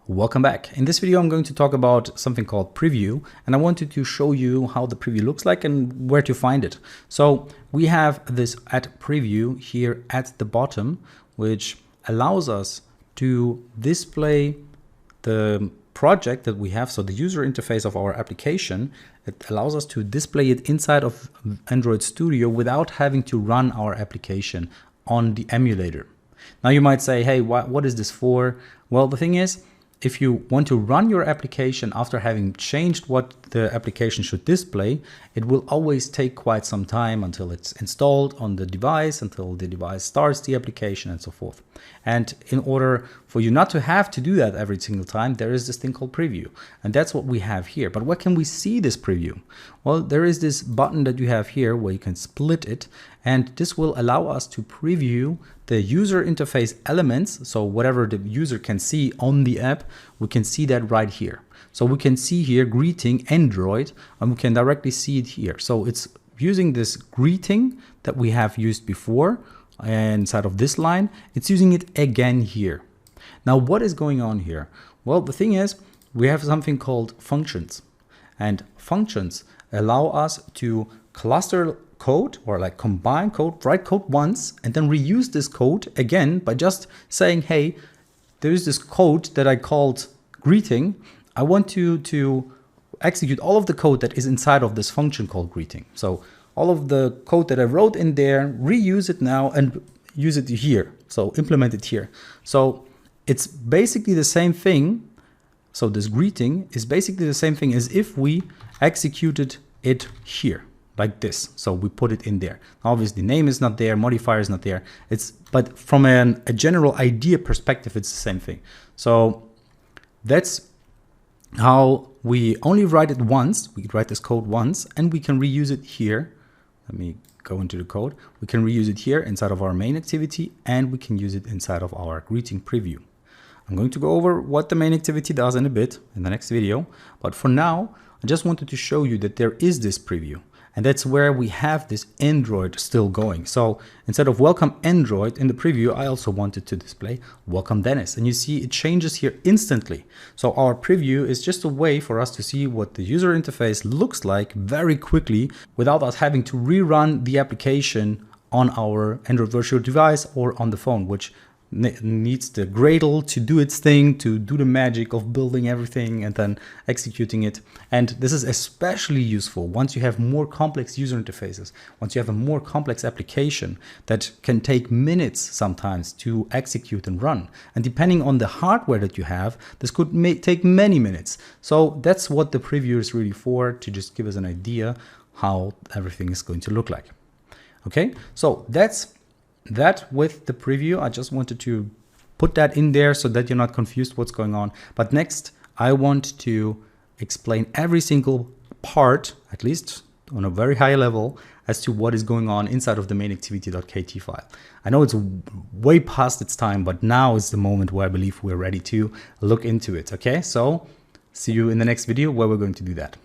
Welcome back. In this video, I'm going to talk about something called preview, and I wanted to show you how the preview looks like and where to find it. So we have this add preview here at the bottom, which allows us to display the project that we have. So the user interface of our application, it allows us to display it inside of Android Studio without having to run our application on the emulator. Now you might say, hey, what is this for? Well, the thing is, if you want to run your application after having changed what the application should display, it will always take quite some time until it's installed on the device, until the device starts the application and so forth. And in order for you not to have to do that every single time, there is this thing called preview. And that's what we have here. But where can we see this preview? Well, there is this button that you have here where you can split it. And this will allow us to preview the user interface elements. So whatever the user can see on the app, we can see that right here. So we can see here greeting Android, and we can directly see it here. So it's using this greeting that we have used before inside of this line. It's using it again here. Now, what is going on here? Well, the thing is, we have something called functions, and functions allow us to cluster code or like combine code, write code once, and then reuse this code again by just saying, hey, there is this code that I called greeting. I want to execute all of the code that is inside of this function called greeting. So all of the code that I wrote in there, reuse it now and use it here. So implement it here. So it's basically the same thing. So this greeting is basically the same thing as if we executed it here, like this. So we put it in there. Obviously, name is not there, modifier is not there. But from a general idea perspective, it's the same thing. So that's how we only write it once. We write this code once, and we can reuse it here. Let me go into the code. We can reuse it here inside of our main activity, and we can use it inside of our greeting preview. I'm going to go over what the main activity does in a bit in the next video. But for now, I just wanted to show you that there is this preview. And that's where we have this Android still going. So instead of welcome Android in the preview, I also wanted to display welcome Dennis. And you see it changes here instantly. So our preview is just a way for us to see what the user interface looks like very quickly without us having to rerun the application on our Android virtual device or on the phone, which needs the Gradle to do its thing, to do the magic of building everything and then executing it. And this is especially useful once you have more complex user interfaces, once you have a more complex application that can take minutes sometimes to execute and run. And depending on the hardware that you have, this could take many minutes. So that's what the preview is really for, to just give us an idea how everything is going to look like. Okay, so that's that with the preview. I just wanted to put that in there so that you're not confused what's going on. But next, I want to explain every single part, at least on a very high level, as to what is going on inside of the main activity.kt file. I know it's way past its time, but now is the moment where I believe we're ready to look into it. Okay, so see you in the next video where we're going to do that.